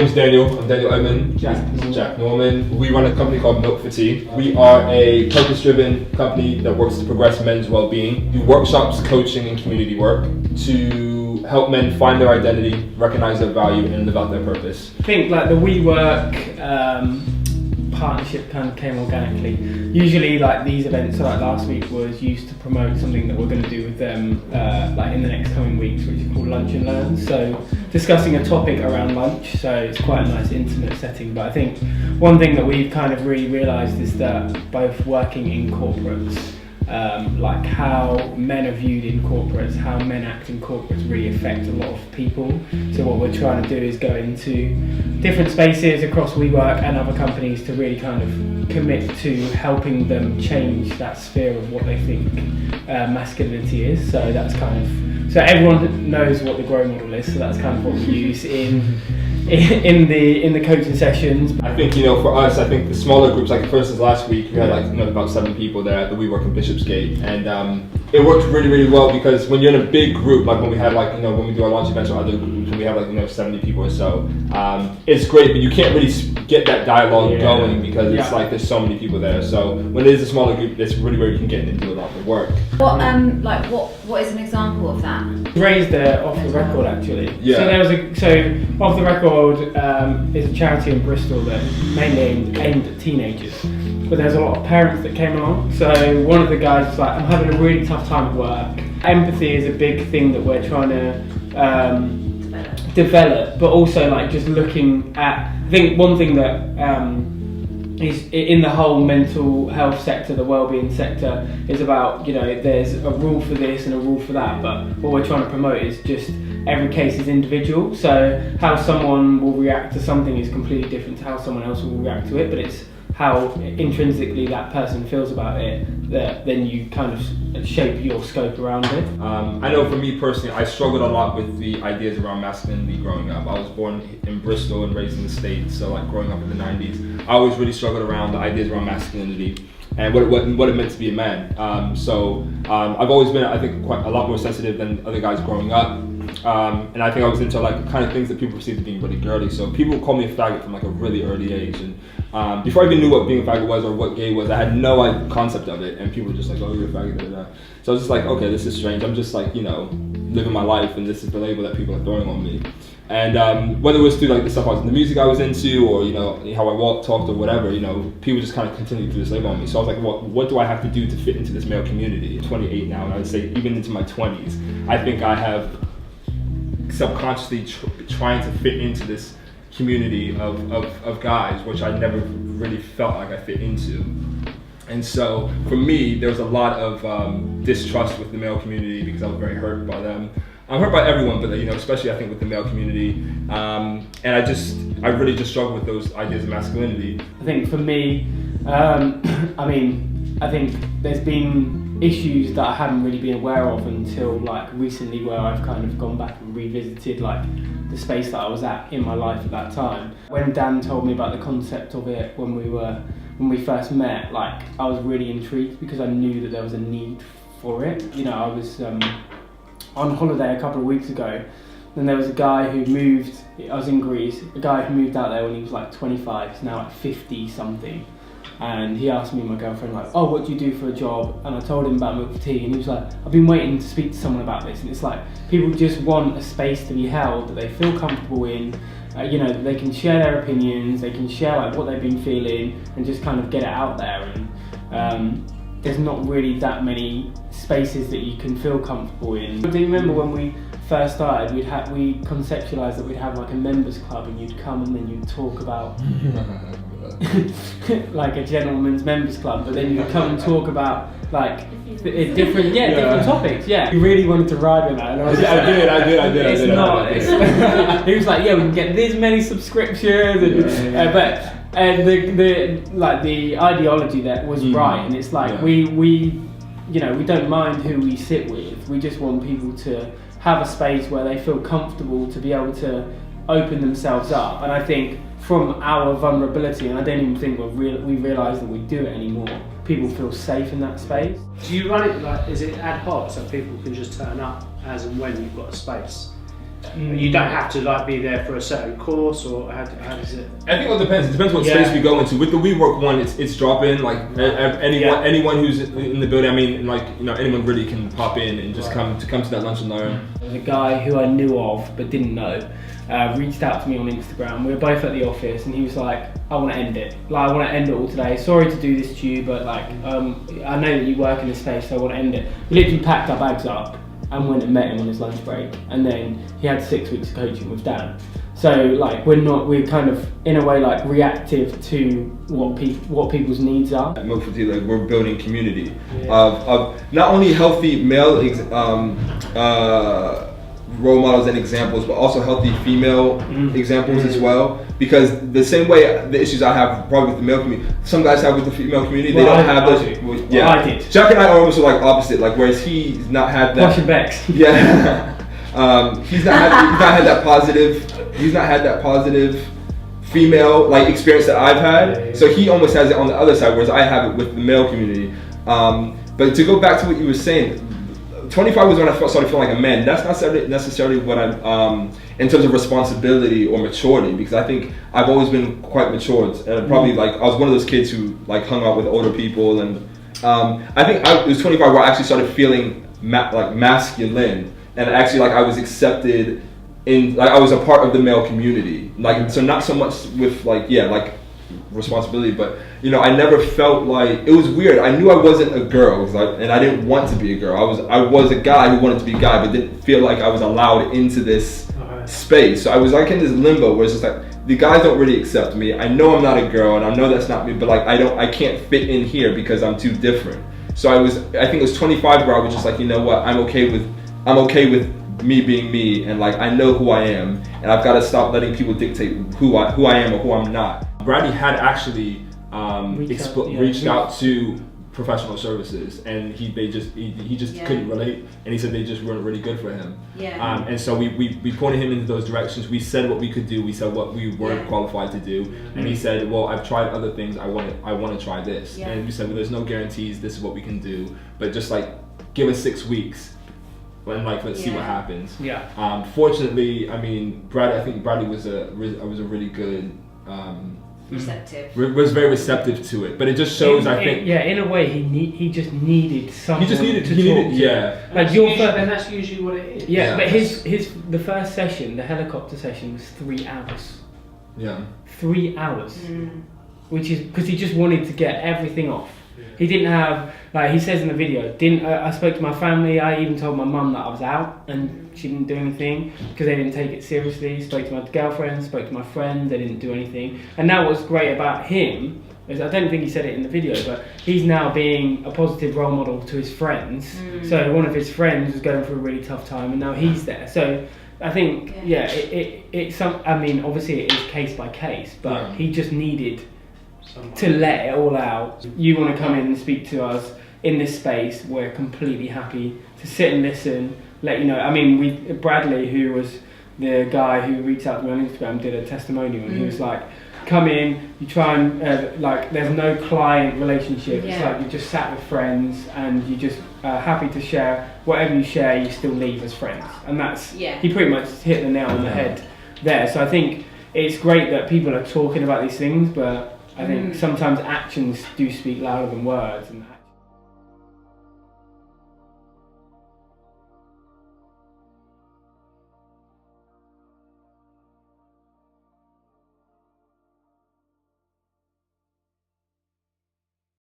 name's Daniel. I'm Daniel Edmond. Jack Norman. We run a company called Milk for Tea. We are a purpose-driven company that works to progress men's well-being, do workshops, coaching, and community work to help men find their identity, recognize their value, and live out their purpose. I think like the WeWork partnership kind of came organically. Usually like these events, so like last week was used to promote something that we're going to do with them like in the next coming weeks, which is called Lunch and Learn. So discussing a topic around lunch, so it's quite a nice intimate setting. But I think one thing that we've kind of really realised is that both working in corporates, like how men are viewed in corporates, how men act in corporates really affect a lot of people. So what we're trying to do is go into different spaces across WeWork and other companies to really kind of commit to helping them change that sphere of what they think masculinity is. So that's kind of, so everyone knows what the grow model is, so that's kind of what we use in the coaching sessions. I think, for us, I think the smaller groups, like for instance last week, we had about 7 people there at the WeWork in Bishopsgate, and it worked really, really well because when you're in a big group, like when we have when we do our launch events or other groups, when we have 70 people or so, it's great, but you can't really get that dialogue going because it's like there's so many people there. So when it is a smaller group, that's really where you can get in and do a lot of the work. What is an example of that? Raised off the record actually. Yeah. So there was Off the Record is a charity in Bristol that mainly aimed at teenagers, but there's a lot of parents that came along. So one of the guys was like, I'm having a really tough time at work. Empathy is a big thing that we're trying to develop, but also like just looking at, I think one thing that is in the whole mental health sector, the wellbeing sector, is about, there's a rule for this and a rule for that, but what we're trying to promote is just every case is individual. So how someone will react to something is completely different to how someone else will react to it, but it's how intrinsically that person feels about it that then you kind of shape your scope around it. I know for me personally, I struggled a lot with the ideas around masculinity growing up. I was born in Bristol and raised in the States, so like growing up in the 90s, I always really struggled around the ideas around masculinity and what it meant to be a man. I've always been, I think, quite a lot more sensitive than other guys growing up. And I think I was into like kind of things that people perceived as being really girly. So people would call me a faggot from like a really early age. And before I even knew what being a faggot was or what gay was, I had no concept of it. And people were just like, oh, you're a faggot, da, da, da. So I was just like, okay, this is strange. I'm just like, living my life, and this is the label that people are throwing on me. And whether it was through like the stuff I was in the music I was into, or how I walked, talked, or whatever, people just kind of continued to this label on me. So I was like, what do I have to do to fit into this male community? I'm 28 now, and I would say even into my 20s, I think I have subconsciously trying to fit into this community of guys, which I never really felt like I fit into. And so for me, there was a lot of distrust with the male community because I was very hurt by them. I'm hurt by everyone, but especially I think with the male community. And I really just struggle with those ideas of masculinity. I think for me, I think there's been issues that I hadn't really been aware of until like recently, where I've kind of gone back and revisited like the space that I was at in my life at that time. When Dan told me about the concept of it when we first met, like I was really intrigued because I knew that there was a need for it. I was on holiday a couple of weeks ago, and there was a guy who moved, I was in Greece, a guy who moved out there when he was like 25, he's now like 50 something. And he asked me and my girlfriend like, oh, what do you do for a job? And I told him about Milk for Tea, and he was like, I've been waiting to speak to someone about this. And it's like, people just want a space to be held that they feel comfortable in, that they can share their opinions, they can share like what they've been feeling and just kind of get it out there. And there's not really that many spaces that you can feel comfortable in. Do you remember when we first started, we conceptualised that we'd have like a members club, and you'd come and then you'd talk about like a gentleman's members club, but then you'd come and talk about like different topics. Yeah, you really wanted to ride with that. And I did. He was like, yeah, we can get this many subscriptions, and the ideology that was right, and it's like we don't mind who we sit with. We just want people to have a space where they feel comfortable to be able to open themselves up. And I think from our vulnerability, and I don't even think we realise that we do it anymore, people feel safe in that space. Do you run it is it ad hoc so people can just turn up as and when you've got a space? You don't have to like be there for a certain course, or how does it? I think it depends. It depends what space we go into. With the WeWork one, it's drop in. Like anyone who's in the building. I mean, like anyone really can pop in and just come to that lunch and learn. There's a guy who I knew of but didn't know. Reached out to me on Instagram. We were both at the office, and he was like, "I want to end it. Like, I want to end it all today. Sorry to do this to you, but like, I know that you work in this space, so I want to end it." We literally packed our bags up and went and met him on his lunch break, and then he had 6 weeks of coaching with Dan. So like we're kind of in a way like reactive to what people's needs are. At Milford, like we're building community of not only healthy male role models and examples, but also healthy female examples as well. Because the same way the issues I have probably with the male community, some guys have with the female community, they don't have those. I did. Jack and I are almost like opposite. Like whereas he's not had that. Washing backs. Yeah. He's not had that positive. He's not had that positive female like experience that I've had. So he almost has it on the other side, whereas I have it with the male community. But to go back to what you were saying, 25 was when I started feeling like a man. That's not necessarily what I'm, in terms of responsibility or maturity, because I think I've always been quite matured. And probably like, I was one of those kids who like hung out with older people. And I think it was 25 where I actually started feeling like masculine. And actually like I was accepted in, like I was a part of the male community. Like, so not so much with like, like responsibility, but I never felt like, it was weird. I knew I wasn't a girl, and I didn't want to be a girl. I was a guy who wanted to be a guy, but didn't feel like I was allowed into this space. So I was like in this limbo where it's just like, the guys don't really accept me. I know I'm not a girl, and I know that's not me, but like I can't fit in here because I'm too different. So I think it was 25 where I was just like, you know what, I'm okay with me being me, and like I know who I am, and I've got to stop letting people dictate who I am or who I'm not. Bradley had actually reached out to professional services, and he just couldn't relate, and he said they just weren't really good for him. And so we pointed him into those directions. We said what we could do. We said what we weren't qualified to do, and he said, well, I've tried other things. I want to try this. And we said, well, there's no guarantees. This is what we can do, but just like give us 6 weeks. And like let's see what happens. Fortunately, I mean, I think Bradley was a really good receptive. Was very receptive to it, but it just shows. I think in a way he just needed someone. He needed Like and that's usually what it is. But the first session, the helicopter session, was 3 hours. 3 hours, which is because he just wanted to get everything off. He didn't have, like he says in the video, I spoke to my family, I even told my mum that I was out and she didn't do anything because they didn't take it seriously. Spoke to my girlfriend, spoke to my friends, they didn't do anything. And now what's great about him is, I don't think he said it in the video, but he's now being a positive role model to his friends. So one of his friends was going through a really tough time and now he's there. So I think, I mean, obviously it is case by case, but he just needed to let it all out. You want to come in and speak to us in this space, we're completely happy to sit and listen, let you know. I mean, Bradley, who was the guy who reached out to me on Instagram, did a testimonial, and he was like, come in, you try and, like, there's no client relationship, it's like you just sat with friends and you just happy to share, whatever you share, you still leave as friends. And that's, he pretty much hit the nail on the head there. So I think it's great that people are talking about these things, but I think sometimes actions do speak louder than words. And